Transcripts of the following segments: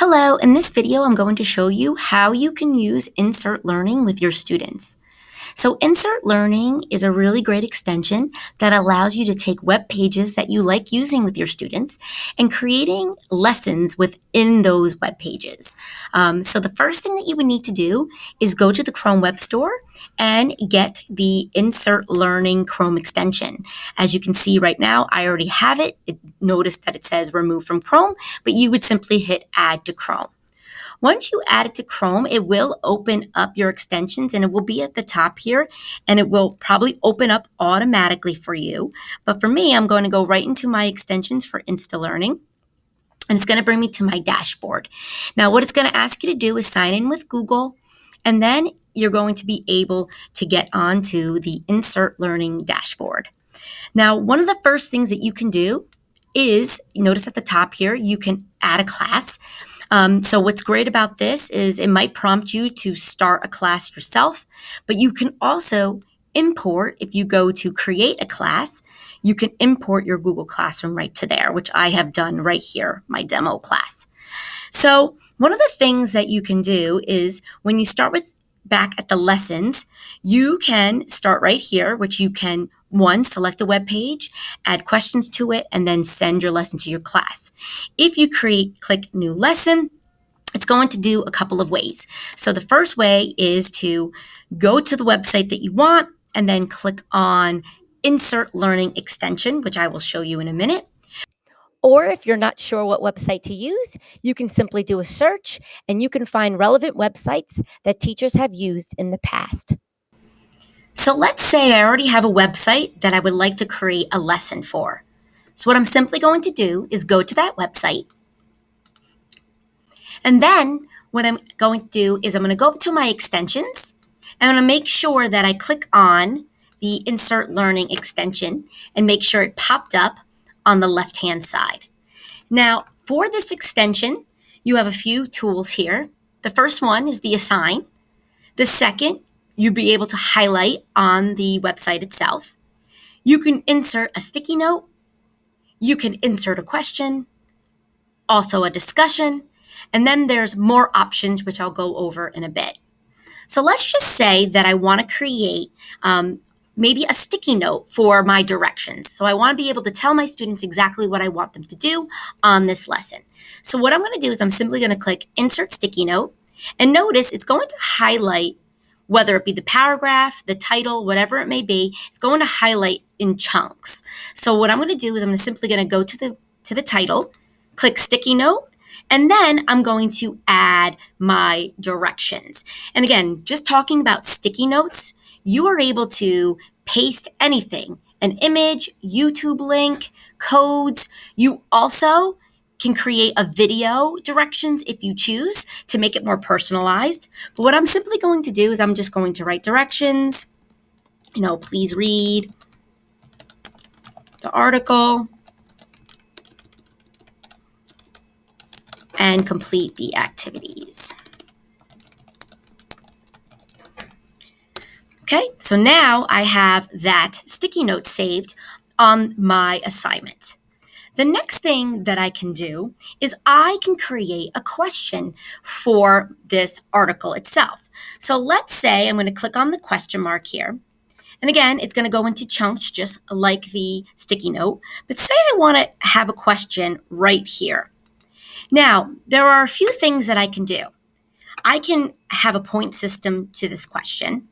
Hello, in this video I'm going to show you how you can use Insert Learning with your students. So Insert Learning is a really great extension that allows you to take web pages that you like using with your students and creating lessons within those web pages. So the first thing that you would need to do is go to the Chrome Web Store and get the Insert Learning Chrome extension. As you can see right now, I already have it. Notice that it says remove from Chrome, but you would simply hit add to Chrome. Once you add it to Chrome, it will open up your extensions and it will be at the top here and it will probably open up automatically for you. But for me, I'm going to go right into my extensions for InsertLearning and it's going to bring me to my dashboard. Now, what it's going to ask you to do is sign in with Google and then you're going to be able to get onto the InsertLearning dashboard. Now, one of the first things that you can do is, notice at the top here, you can add a class. So what's great about this is it might prompt you to start a class yourself, but you can also import, if you go to create a class, you can import your Google Classroom right to there, which I have done right here, my demo class. So one of the things that you can do is when you start with back at the lessons, you can start right here, which you can select a web page, add questions to it, and then send your lesson to your class. If you click new lesson, it's going to do a couple of ways. So the first way is to go to the website that you want and then click on Insert Learning Extension, which I will show you in a minute. Or if you're not sure what website to use, you can simply do a search and you can find relevant websites that teachers have used in the past. So let's say I already have a website that I would like to create a lesson for. So what I'm simply going to do is go to that website. And then what I'm going to do is I'm going to go to my extensions and I'm going to make sure that I click on the Insert Learning extension and make sure it popped up on the left-hand side. Now, for this extension, you have a few tools here. The first one is the assign. The second, you'll be able to highlight on the website itself. You can insert a sticky note. You can insert a question, also a discussion, and then there's more options, which I'll go over in a bit. So let's just say that I want to create maybe a sticky note for my directions. So I want to be able to tell my students exactly what I want them to do on this lesson. So what I'm going to do is I'm simply going to click Insert Sticky Note, and notice it's going to highlight whether it be the paragraph, the title, whatever it may be, it's going to highlight in chunks. So what I'm going to do is I'm simply going to go to the title, click Sticky Note, and then I'm going to add my directions. And again, just talking about sticky notes, you are able to paste anything, an image, YouTube link, codes. You also can create a video directions if you choose to make it more personalized. But what I'm simply going to do is I'm just going to write directions, please read the article and complete the activities. Okay, so now I have that sticky note saved on my assignment. The next thing that I can do is I can create a question for this article itself. So let's say I'm going to click on the question mark here. And again, it's going to go into chunks just like the sticky note. But say I want to have a question right here. Now, there are a few things that I can do. I can have a point system to this question.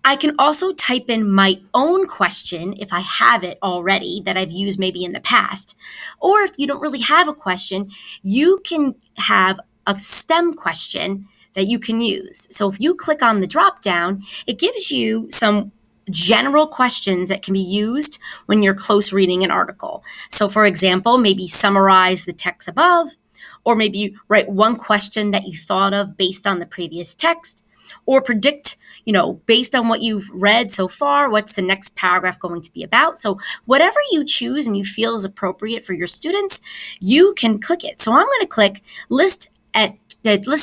I can also type in my own question if I have it already that I've used maybe in the past. Or if you don't really have a question, you can have a STEM question that you can use. So if you click on the drop down, it gives you some general questions that can be used when you're close reading an article. So for example, maybe summarize the text above, or maybe write one question that you thought of based on the previous text, or predict, based on what you've read so far, what's the next paragraph going to be about. So whatever you choose and you feel is appropriate for your students, you can click it. So I'm going to click list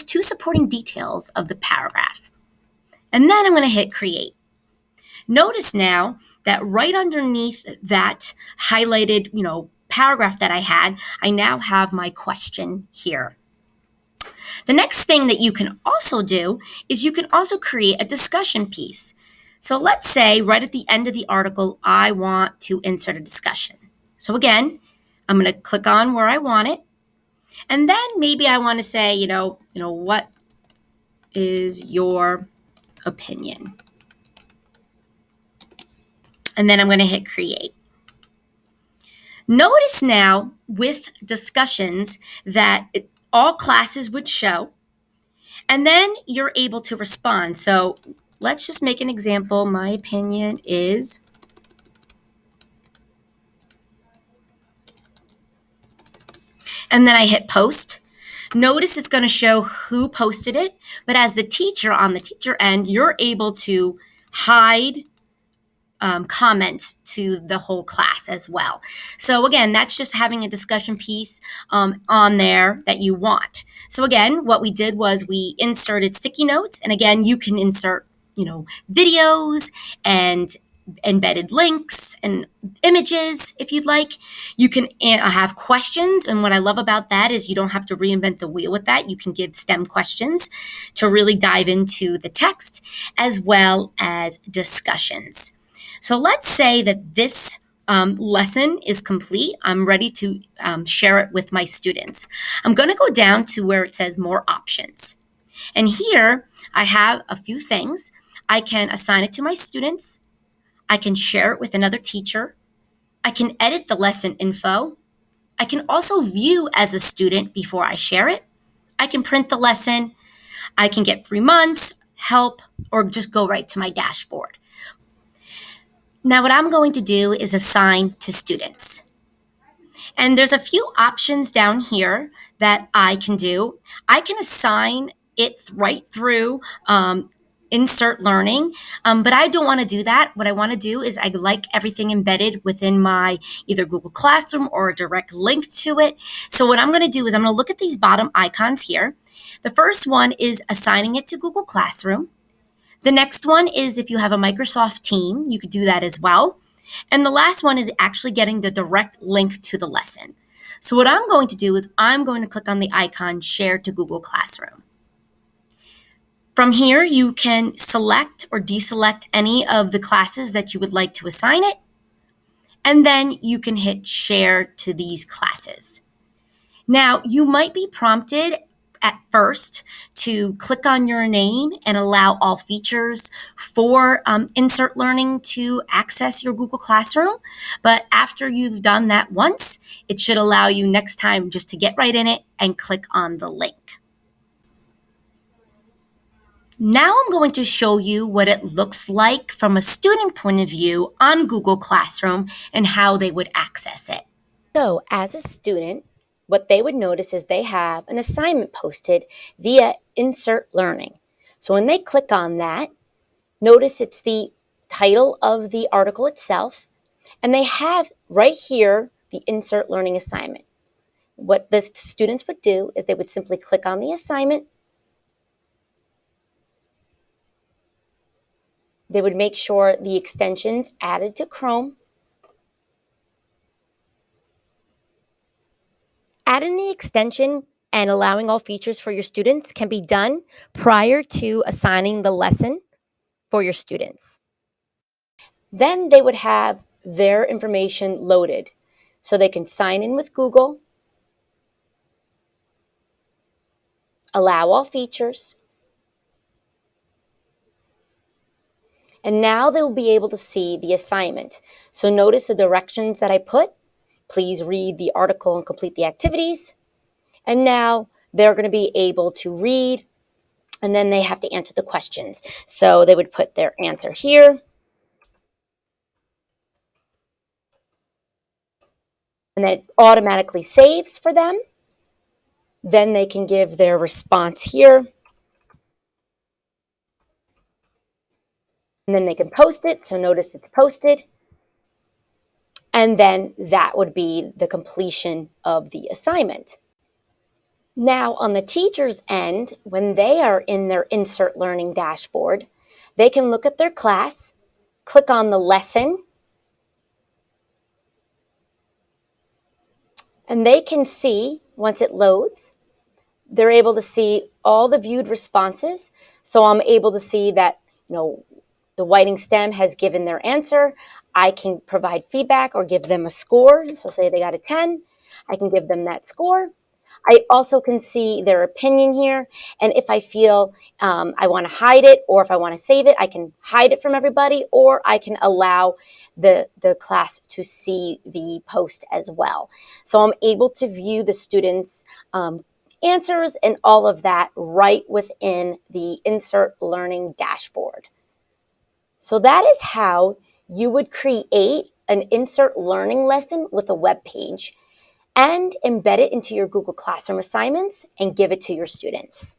two supporting details of the paragraph. And then I'm going to hit create. Notice now that right underneath that highlighted, paragraph that I had, I now have my question here. The next thing that you can also do is you can also create a discussion piece. So let's say right at the end of the article, I want to insert a discussion. So again, I'm going to click on where I want it. And then maybe I want to say, what is your opinion? And then I'm going to hit create. Notice now with discussions that all classes would show, and then you're able to respond. So let's just make an example. My opinion is, and then I hit post. Notice it's going to show who posted it, but as the teacher on the teacher end, you're able to hide comments to the whole class as well. So again, that's just having a discussion piece on there that you want. So again, what we did was we inserted sticky notes, and again, you can insert, videos and embedded links and images if you'd like. You can have questions, and what I love about that is you don't have to reinvent the wheel with that. You can give STEM questions to really dive into the text as well as discussions. So let's say that this lesson is complete. I'm ready to share it with my students. I'm going to go down to where it says more options. And here I have a few things. I can assign it to my students. I can share it with another teacher. I can edit the lesson info. I can also view as a student before I share it. I can print the lesson. I can get 3 months, help, or just go right to my dashboard. Now, what I'm going to do is assign to students. And there's a few options down here that I can do. I can assign it right through InsertLearning, but I don't want to do that. What I want to do is I like everything embedded within my either Google Classroom or a direct link to it. So what I'm going to do is I'm going to look at these bottom icons here. The first one is assigning it to Google Classroom. The next one is if you have a Microsoft team, you could do that as well. And the last one is actually getting the direct link to the lesson. So what I'm going to do is I'm going to click on the icon Share to Google Classroom. From here, you can select or deselect any of the classes that you would like to assign it, and then you can hit Share to these classes. Now, you might be prompted at first to click on your name and allow all features for InsertLearning to access your Google Classroom. But after you've done that once, it should allow you next time just to get right in it and click on the link. Now I'm going to show you what it looks like from a student point of view on Google Classroom and how they would access it. So as a student, what they would notice is they have an assignment posted via InsertLearning. So when they click on that, notice it's the title of the article itself, and they have right here the InsertLearning assignment. What the students would do is they would simply click on the assignment. They would make sure the extension's added to Chrome. Adding the extension and allowing all features for your students can be done prior to assigning the lesson for your students. Then they would have their information loaded so they can sign in with Google, allow all features, and now they will be able to see the assignment. So notice the directions that I put. Please read the article and complete the activities. And now they're going to be able to read, and then they have to answer the questions. So they would put their answer here. And then it automatically saves for them. Then they can give their response here. And then they can post it. So notice it's posted. And then that would be the completion of the assignment. Now, on the teacher's end, when they are in their InsertLearning dashboard, they can look at their class, click on the lesson, and they can see, once it loads, they're able to see all the viewed responses. So I'm able to see that, the Whiting STEM has given their answer. I can provide feedback or give them a score. So say they got a 10, I can give them that score. I also can see their opinion here. And if I feel I want to hide it, or if I want to save it, I can hide it from everybody, or I can allow the class to see the post as well. So I'm able to view the students' answers and all of that right within the Insert Learning dashboard. So that is how you would create an Insert Learning lesson with a web page and embed it into your Google Classroom assignments and give it to your students.